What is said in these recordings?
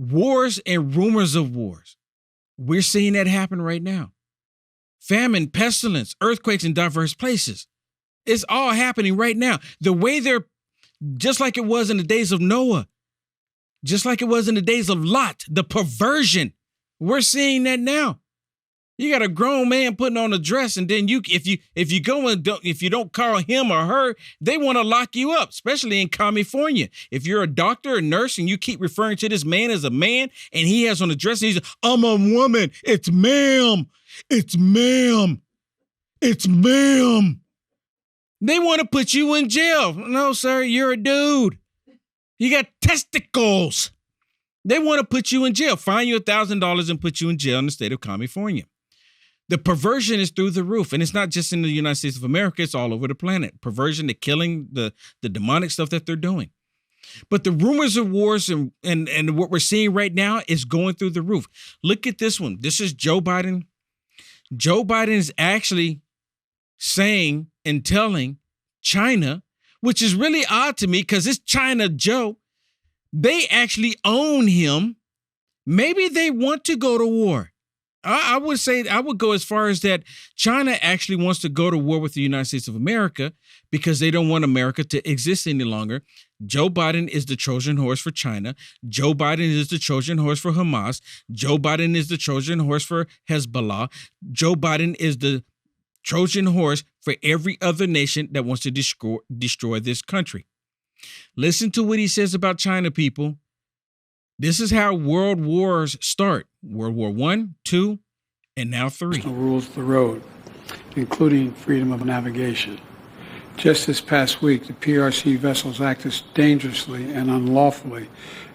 Wars and rumors of wars. We're seeing that happen right now. Famine, pestilence, earthquakes in diverse places. It's all happening right now. The way they're, just like it was in the days of Noah, just like it was in the days of Lot, the perversion. We're seeing that now. You got a grown man putting on a dress, and then if you don't call him or her, they want to lock you up, especially in California. If you're a doctor or nurse and you keep referring to this man as a man, and he has on a dress, and he's, I'm a woman. It's ma'am. It's ma'am. It's ma'am. They want to put you in jail. No, sir, you're a dude. You got testicles. They want to put you in jail, fine you $1,000 and put you in jail in the state of California. The perversion is through the roof, and it's not just in the United States of America, it's all over the planet. Perversion, the killing, the demonic stuff that they're doing. But the rumors of wars and what we're seeing right now is going through the roof. Look at this one. This is Joe Biden. Joe Biden is actually saying and telling China, which is really odd to me because it's China Joe. They actually own him. Maybe they want to go to war. I would say, I would go as far as that China actually wants to go to war with the United States of America because they don't want America to exist any longer. Joe Biden is the Trojan horse for China. Joe Biden is the Trojan horse for Hamas. Joe Biden is the Trojan horse for Hezbollah. Joe Biden is the Trojan horse for every other nation that wants to destroy this country. Listen to what he says about China, people. This is how world wars start. World War I, II, and now III. Rules of the road, including freedom of navigation. Just this past week, the PRC vessels acted dangerously and unlawfully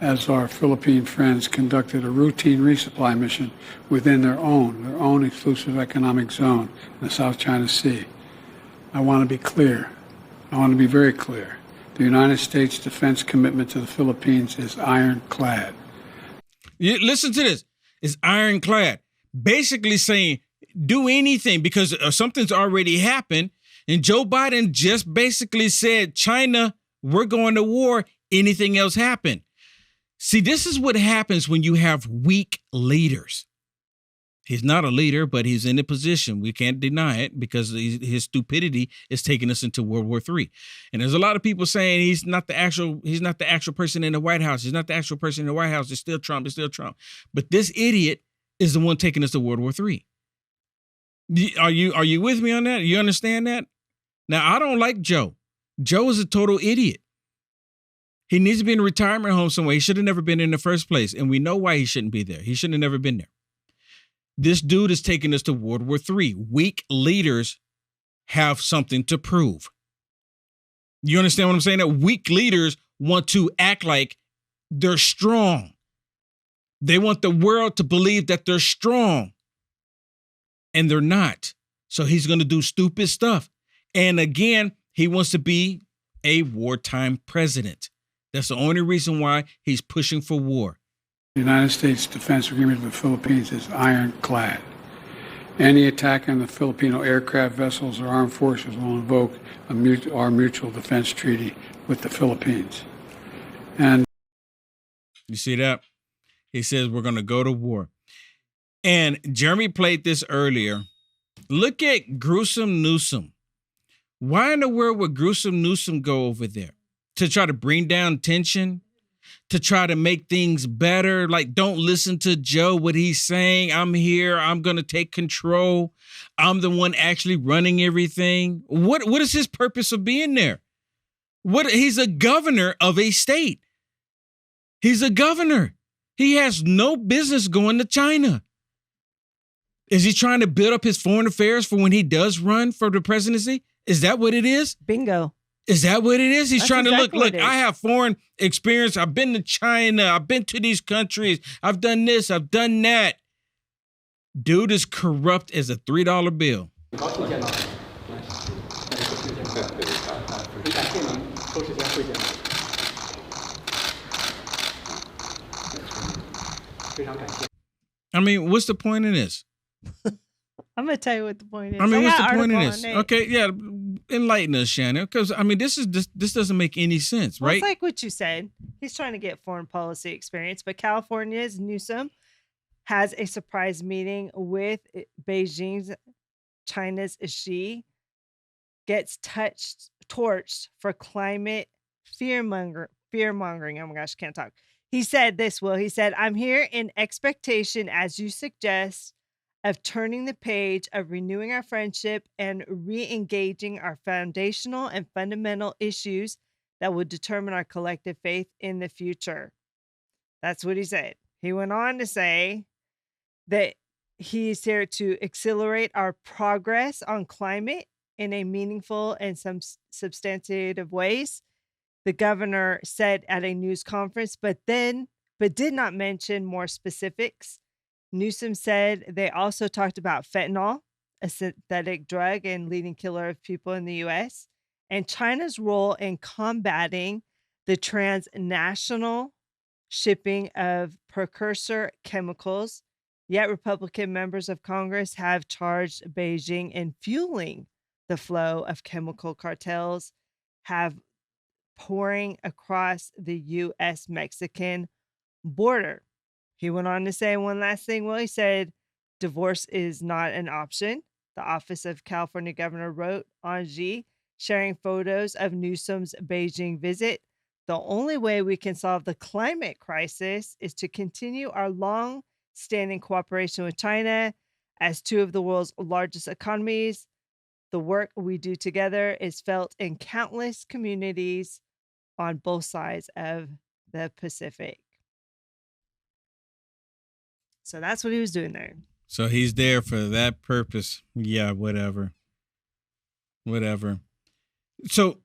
as our Philippine friends conducted a routine resupply mission within their own exclusive economic zone in the South China Sea. I want to be clear. I want to be very clear. The United States defense commitment to the Philippines is ironclad. Listen to this. It's ironclad. Basically saying, do anything because something's already happened. And Joe Biden just basically said, China, we're going to war. Anything else happen? See, this is what happens when you have weak leaders. He's not a leader, but he's in a position. We can't deny it because his stupidity is taking us into World War III. And there's a lot of people saying he's not the actual person in the White House. He's not the actual person in the White House. It's still Trump. It's still Trump. But this idiot is the one taking us to World War III. Are you with me on that? You understand that? Now, I don't like Joe. Joe is a total idiot. He needs to be in a retirement home somewhere. He should have never been in the first place. And we know why he shouldn't be there. He shouldn't have never been there. This dude is taking us to World War III. Weak leaders have something to prove. You understand what I'm saying? That weak leaders want to act like they're strong. They want the world to believe that they're strong. And they're not. So he's going to do stupid stuff. And again, he wants to be a wartime president. That's the only reason why he's pushing for war. The United States defense agreement with the Philippines is ironclad. Any attack on the Filipino aircraft vessels or armed forces will invoke our mutual defense treaty with the Philippines. And you see that? He says we're going to go to war. And Jeremy played this earlier. Look at Gruesome Newsom. Why in the world would Gruesome Newsom go over there? To try to bring down tension? To try to make things better? Like, don't listen to Joe, what he's saying. I'm here. I'm going to take control. I'm the one actually running everything. What is his purpose of being there? He's a governor of a state. He's a governor. He has no business going to China. Is he trying to build up his foreign affairs for when he does run for the presidency? Is that what it is? Bingo. Is that what it is? He's That's trying to exactly look, I have foreign experience. I've been to China. I've been to these countries. I've done this. I've done that. Dude is corrupt as a $3 bill. I mean, what's the point in this? I'm going to tell you what the point is. I mean, what's got the an point of article this? on it. Okay, yeah, enlighten us, Shannon. Because I mean, this doesn't make any sense, Well, right? it's like what you said. He's trying to get foreign policy experience, but California's Newsom has a surprise meeting with Beijing's China's Xi, gets torched for climate fear mongering. Oh my gosh, can't talk. He said this, Will. He said, I'm here in expectation, as you suggest, of turning the page, of renewing our friendship and re-engaging our foundational and fundamental issues that will determine our collective faith in the future. That's what he said. He went on to say that he's here to accelerate our progress on climate in a meaningful and some substantive ways. The governor said at a news conference, but did not mention more specifics. Newsom said they also talked about fentanyl, a synthetic drug and leading killer of people in the U.S., and China's role in combating the transnational shipping of precursor chemicals. Yet Republican members of Congress have charged Beijing in fueling the flow of chemical cartels have pouring across the U.S.-Mexican border. He went on to say one last thing. Well, he said, divorce is not an option. The Office of California Governor wrote on Xi, sharing photos of Newsom's Beijing visit. The only way we can solve the climate crisis is to continue our long-standing cooperation with China as two of the world's largest economies. The work we do together is felt in countless communities on both sides of the Pacific. So that's what he was doing there. So he's there for that purpose. Yeah, whatever. So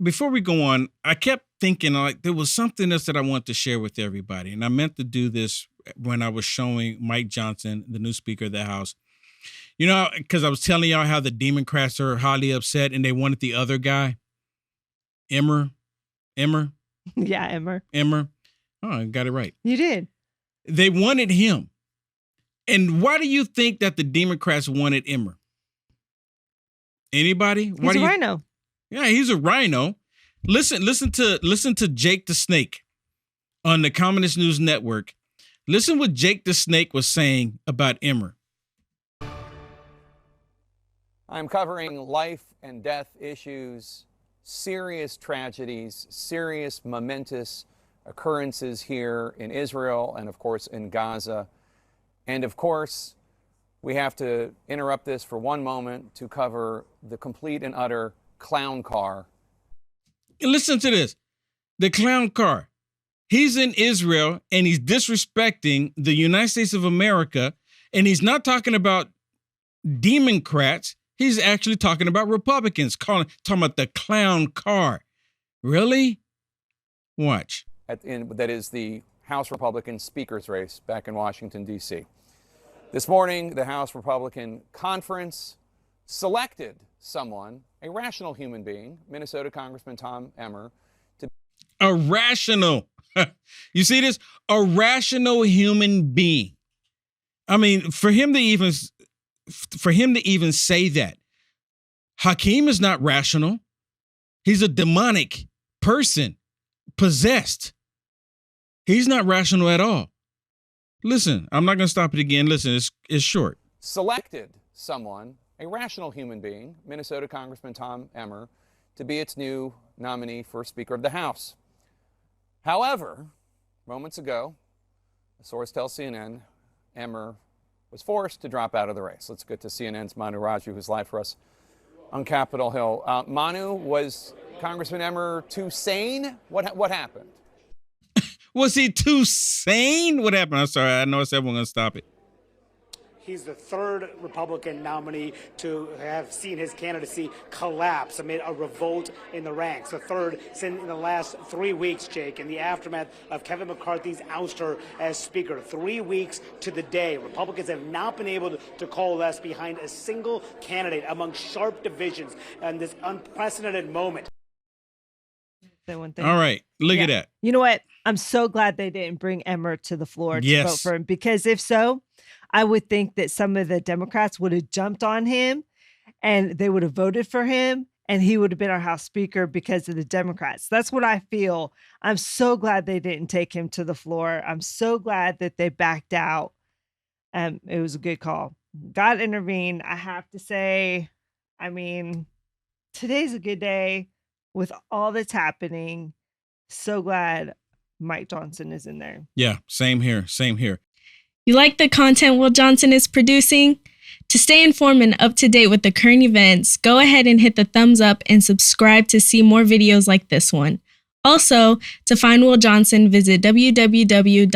before we go on, I kept thinking like there was something else that I want to share with everybody. And I meant to do this when I was showing Mike Johnson, the new Speaker of the House. You know, because I was telling y'all how the Democrats are highly upset and they wanted the other guy, Emmer. Yeah, Emmer. Oh, I got it right. You did. They wanted him. And why do you think that the Democrats wanted Emmer? Anybody? He's a rhino. Yeah, he's a rhino. Listen to Jake the Snake on the Communist News Network. Listen what Jake the Snake was saying about Emmer. I'm covering life and death issues, serious tragedies, serious momentous occurrences here in Israel and, of course, in Gaza. And, of course, we have to interrupt this for one moment to cover the complete and utter clown car. Listen to this. The clown car. He's in Israel and he's disrespecting the United States of America. And he's not talking about Democrats. He's actually talking about Republicans, talking about the clown car. Really? Watch. That is the House Republican speaker's race back in Washington, D.C. This morning, the House Republican Conference selected someone, a rational human being, Minnesota Congressman Tom Emmer, to a rational. You see this? A rational human being. I mean, for him to even say that, Hakeem is not rational. He's a demonic person, possessed. He's not rational at all. Listen, I'm not going to stop it again. Listen, it's short. Selected someone, a rational human being, Minnesota Congressman Tom Emmer, to be its new nominee for Speaker of the House. However, moments ago, a source tells CNN, Emmer was forced to drop out of the race. Let's get to CNN's Manu Raju, who's live for us on Capitol Hill. Manu, was Congressman Emmer too sane? What happened? Was he too sane? What happened? I'm sorry. I know I said we're going to stop it. He's the third Republican nominee to have seen his candidacy collapse amid a revolt in the ranks. The third in the last 3 weeks, Jake, in the aftermath of Kevin McCarthy's ouster as Speaker. 3 weeks to the day. Republicans have not been able to coalesce behind a single candidate among sharp divisions in this unprecedented moment. Say one thing. All right. Look at that. You know what? I'm so glad they didn't bring Emmer to the floor to Yes. vote for him, because if so, I would think that some of the Democrats would have jumped on him and they would have voted for him and he would have been our House Speaker because of the Democrats. That's what I feel. I'm so glad they didn't take him to the floor. I'm so glad that they backed out. It was a good call. God intervened. I have to say, I mean, today's a good day with all that's happening. So glad Mike Johnson is in there. Yeah, same here. Same here. You like the content Will Johnson is producing? To stay informed and up to date with the current events, go ahead and hit the thumbs up and subscribe to see more videos like this one. Also, to find Will Johnson, visit www.uaf.media.